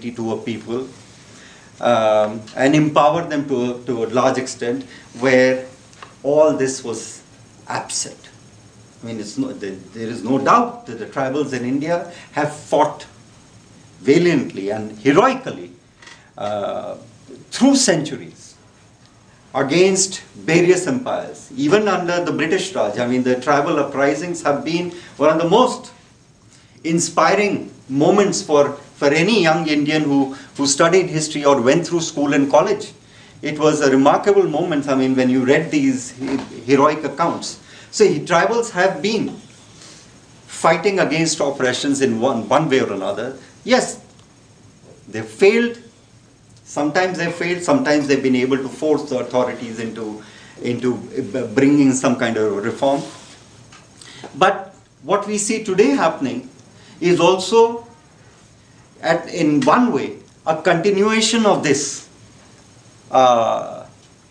responsibility to a people and empower them to a large extent, where all this was absent. I mean, there is no doubt that the tribals in India have fought valiantly and heroically through centuries against various empires. Even under the British Raj, I mean, the tribal uprisings have been one of the most inspiring moments for any young Indian who studied history or went through school and college. It was a remarkable moment, I mean, when you read these heroic accounts. So tribals have been fighting against oppressions in one way or another. Yes, they failed. Sometimes they failed. Sometimes they've been able to force the authorities into bringing some kind of reform. But what we see today happening is also, in one way, a continuation of this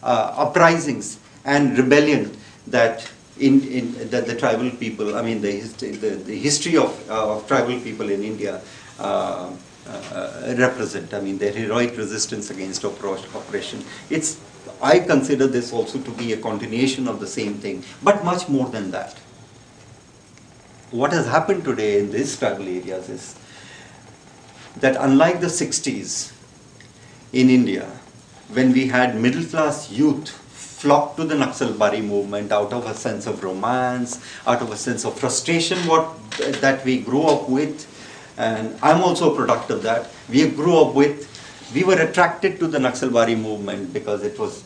uprisings and rebellion that that the tribal people, I mean, the history of tribal people in India represent. I mean, their heroic resistance against oppression. I consider this also to be a continuation of the same thing, but much more than that. What has happened today in these tribal areas is that, unlike the 60s in India, when we had middle class youth flock to the Naxalbari movement out of a sense of romance, out of a sense of frustration that we grew up with, and I'm also a product of that. We were attracted to the Naxalbari movement because it was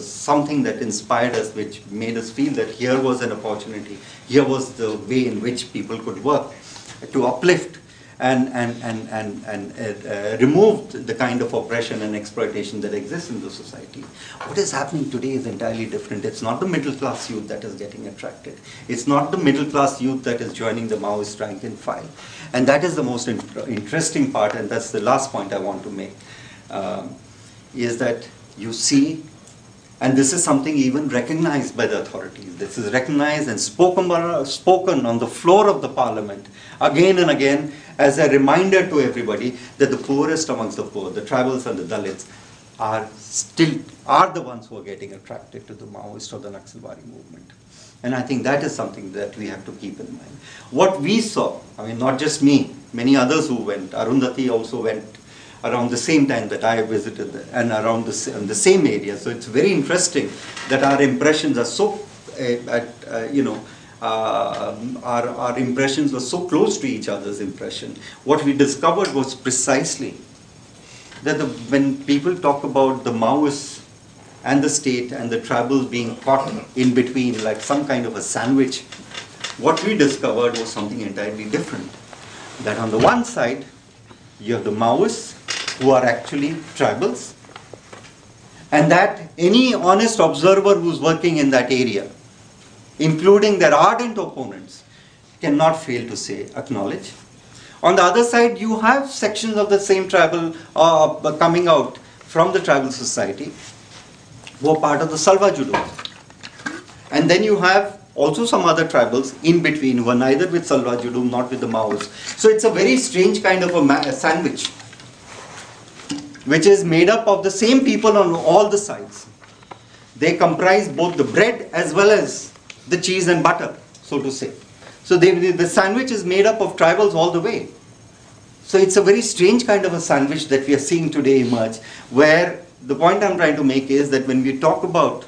something that inspired us, which made us feel that here was an opportunity, here was the way in which people could work to uplift and remove the kind of oppression and exploitation that exists in the society. What is happening today is entirely different. It's not the middle class youth that is getting attracted. It's not the middle class youth that is joining the Maoist rank and file. And that is the most interesting part, and that's the last point I want to make, is that you see, and this is something even recognized by the authorities. This is recognized and spoken on the floor of the parliament again and again as a reminder to everybody that the poorest amongst the poor, the tribals and the Dalits, are the ones who are getting attracted to the Maoist or the Naxalbari movement. And I think that is something that we have to keep in mind. What we saw, I mean, not just me, many others who went, Arundhati also went around the same time that I visited, and around the same area. So it's very interesting that our impressions are so, our impressions were so close to each other's impression. What we discovered was precisely that when people talk about the Maoists and the state and the tribals being caught in between like some kind of a sandwich, what we discovered was something entirely different. That on the one side, you have the Maoists, who are actually tribals, and that any honest observer who's working in that area, including their ardent opponents, cannot fail to acknowledge. On the other side, you have sections of the same tribal coming out from the tribal society who are part of the Salva Judo. And then you have also some other tribals in between who are neither with Salva Judo, not with the Maos. So it's a very strange kind of a sandwich, which is made up of the same people on all the sides. They comprise both the bread as well as the cheese and butter, so to say. So the sandwich is made up of tribals all the way. So it's a very strange kind of a sandwich that we are seeing today emerge, where the point I'm trying to make is that when we talk about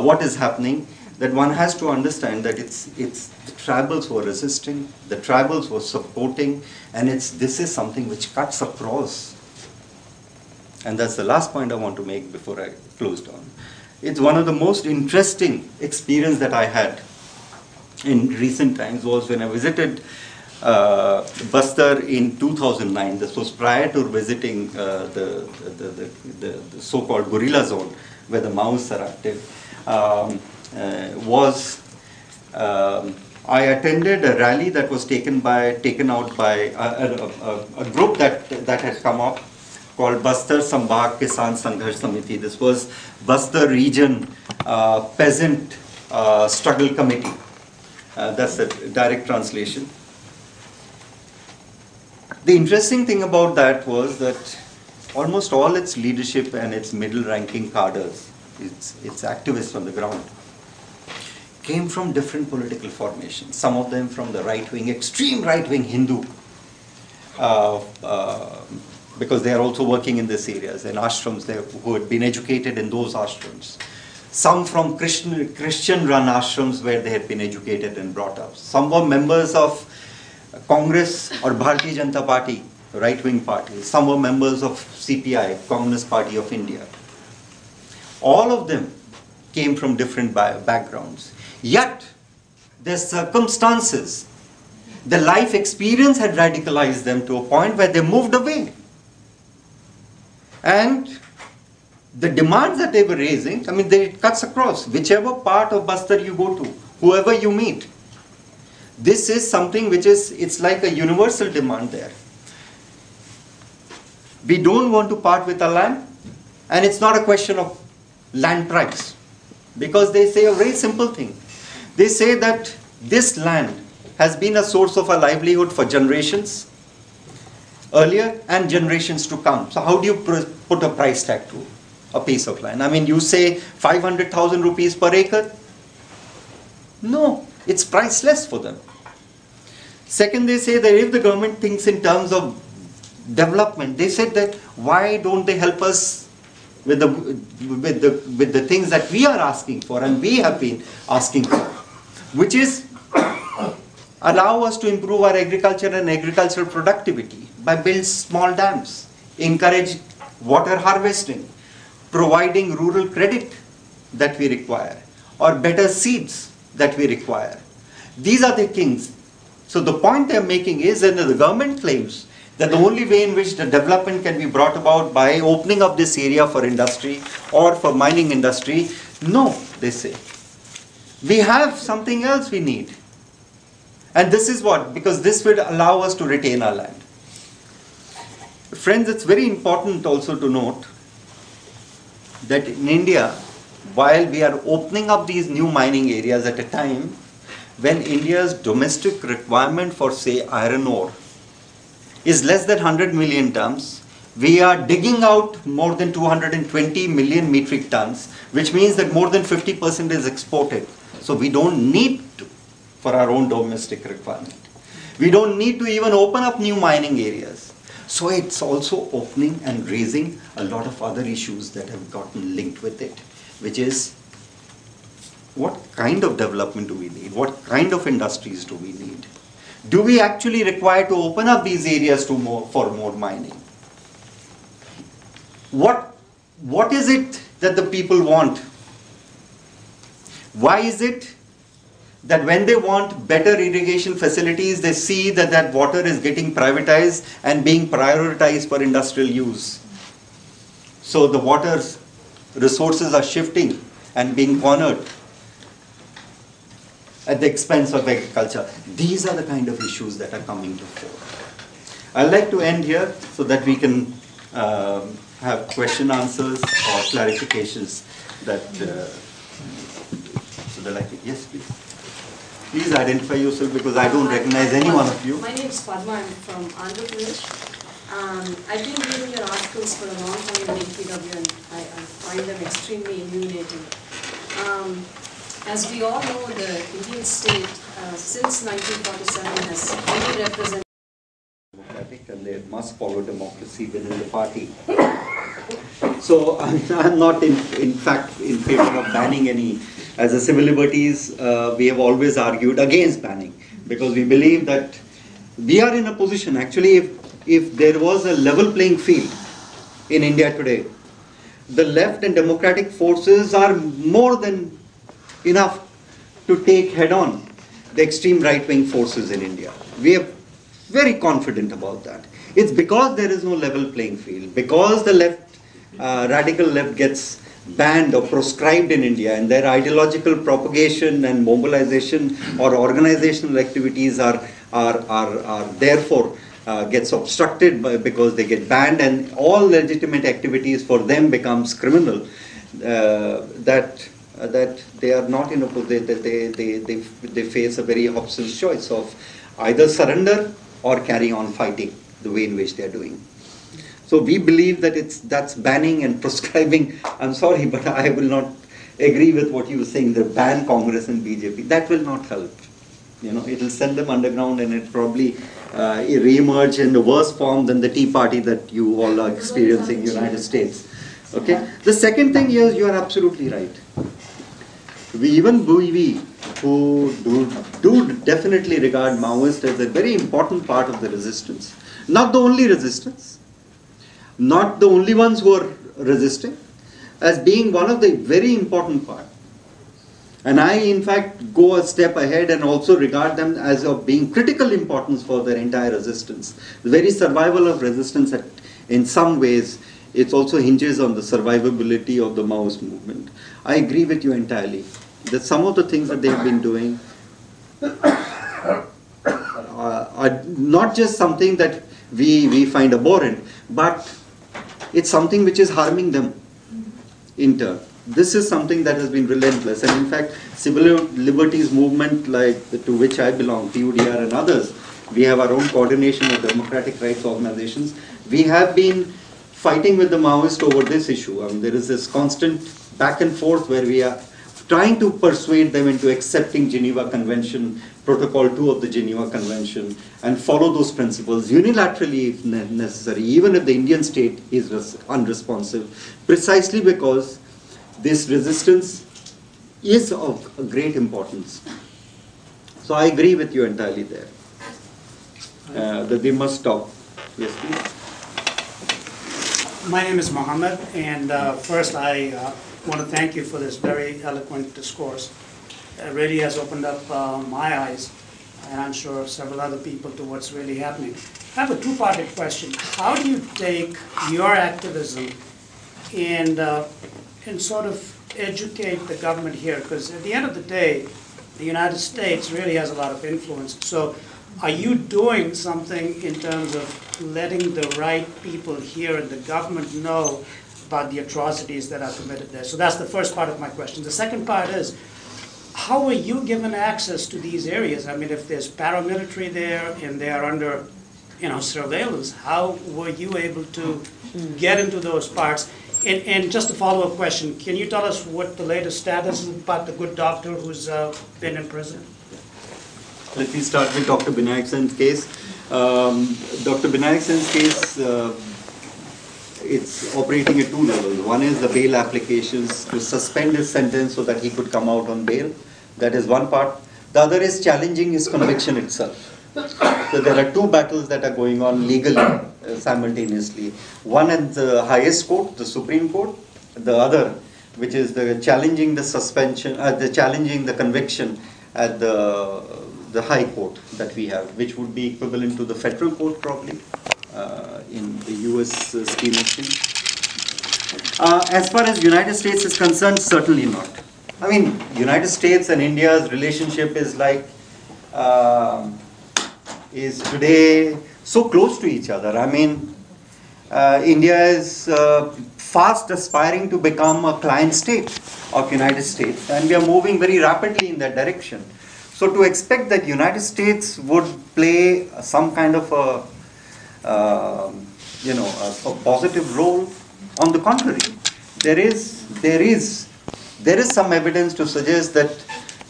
what is happening, that one has to understand that it's the tribals who are resisting, the tribals who are supporting, and this is something which cuts across. And that's the last point I want to make before I close down. It's one of the most interesting experience that I had in recent times was when I visited Bastar in 2009. This was prior to visiting the so-called guerrilla zone where the Maoists are active. I attended a rally that was taken out by a group that had come up called Bastar Sambhag Kisan Sangharsh Samiti. This was Bastar Region Peasant Struggle Committee. That's the direct translation. The interesting thing about that was that almost all its leadership and its middle-ranking cadres, its activists on the ground, came from different political formations. Some of them from the right-wing, extreme right-wing Hindu, because they are also working in these areas, in ashrams, who had been educated in those ashrams. Some from Christian-run ashrams where they had been educated and brought up. Some were members of Congress or Bharatiya Janata Party, right-wing party. Some were members of CPI, Communist Party of India. All of them came from different backgrounds. Yet, their circumstances, the life experience had radicalized them to a point where they moved away. And the demands that they were raising, I mean, it cuts across whichever part of Bastar you go to, whoever you meet. This is something which is, it's like a universal demand there. We don't want to part with our land, and it's not a question of land price. Because they say a very simple thing. They say that this land has been a source of a livelihood for generations earlier and generations to come. So how do you put a price tag to a piece of land? I mean, you say 500,000 rupees per acre? No, it's priceless for them. Second, they say that if the government thinks in terms of development, they said that why don't they help us with the things that we are asking for and we have been asking for, which is allow us to improve our agriculture and agricultural productivity by building small dams, encourage water harvesting, providing rural credit that we require, or better seeds that we require. These are the things. So the point they're making is that the government claims that the only way in which the development can be brought about by opening up this area for industry or for mining industry. No, they say. We have something else we need. And this is what? Because this will allow us to retain our land. Friends, it's very important also to note that in India, while we are opening up these new mining areas at a time when India's domestic requirement for, say, iron ore is less than 100 million tons, we are digging out more than 220 million metric tons, which means that more than 50% is exported. So we don't need to for our own domestic requirement. We don't need to even open up new mining areas. So it's also opening and raising a lot of other issues that have gotten linked with it, which is what kind of development do we need? What kind of industries do we need? Do we actually require to open up these areas for more mining? What is it that the people want? Why is it that when they want better irrigation facilities, they see that that water is getting privatized and being prioritized for industrial use? So the water resources are shifting and being cornered at the expense of agriculture. These are the kind of issues that are coming to fore. I'd like to end here so that we can have question answers or clarifications that, so that I can, yes please. Please identify yourself because I don't recognize any one of you. My name is Padma, I'm from Andhra Pradesh. I've been reading your articles for a long time in APW and I find them extremely illuminating. As we all know, the Indian state since 1947 has only represented democratic and they must follow democracy within the party. So I'm not in fact in favor of banning any. As a civil liberties, we have always argued against banning because we believe that we are in a position, actually if there was a level playing field in India today, the left and democratic forces are more than enough to take head on the extreme right-wing forces in India. We are very confident about that. It's because there is no level playing field, because the left, radical left gets banned or proscribed in India and their ideological propagation and mobilization or organizational activities are therefore gets obstructed because they get banned and all legitimate activities for them becomes criminal, that they are not in a position, that they face a very obstinate choice of either surrender or carry on fighting the way in which they are doing. So we believe that that's banning and proscribing. I'm sorry, but I will not agree with what you were saying, the ban Congress and BJP. That will not help. You know, it will send them underground, and it probably re-emerge in a worse form than the Tea Party that you all are experiencing in the United States. Okay. The second thing is, you are absolutely right. We who do definitely regard Maoist as a very important part of the resistance. Not the only resistance, not the only ones who are resisting, as being one of the very important part. And I, in fact, go a step ahead and also regard them as of being critical importance for their entire resistance. The very survival of resistance, in some ways, it also hinges on the survivability of the Maoist movement. I agree with you entirely that some of the things that they have been doing are not just something that we find abhorrent, but it's something which is harming them in turn. This is something that has been relentless, and in fact, civil liberties movement to which I belong, TUDR and others, we have our own coordination of democratic rights organizations. We have been fighting with the Maoists over this issue. I mean, there is this constant back and forth where we are trying to persuade them into accepting Geneva Convention, Protocol 2 of the Geneva Convention, and follow those principles unilaterally if necessary, even if the Indian state is unresponsive, precisely because this resistance is of great importance. So I agree with you entirely there, that we must stop. Yes, please. My name is Mohammed, and first I want to thank you for this very eloquent discourse. It really has opened up my eyes, and I'm sure several other people, to what's really happening. I have a two-parted question. How do you take your activism and sort of educate the government here? Because at the end of the day, the United States really has a lot of influence. So are you doing something in terms of letting the right people here in the government know about the atrocities that are committed there? So that's the first part of my question. The second part is, how were you given access to these areas? I mean, if there's paramilitary there and they are under, surveillance, how were you able to get into those parts? And just a follow-up question, can you tell us what the latest status is about the good doctor who's been in prison? Let me start with Dr. Binayak Sen's case. Dr. Binayak Sen's case, it's operating at two levels. One is the bail applications to suspend his sentence so that he could come out on bail. That is one part. The other is challenging his conviction itself. So there are two battles that are going on legally simultaneously. One at the highest court, the Supreme Court. The other, which is the challenging the suspension, challenging the conviction at the High Court that we have, which would be equivalent to the federal court probably in the US scheme of things. As far as United States is concerned, certainly not. I mean, United States and India's relationship is is today so close to each other. I mean, India is fast aspiring to become a client state of United States, and we are moving very rapidly in that direction. So to expect that United States would play some kind of a positive role, on the contrary, there is some evidence to suggest that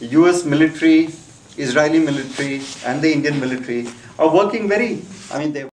US military, Israeli military, and the Indian military are working they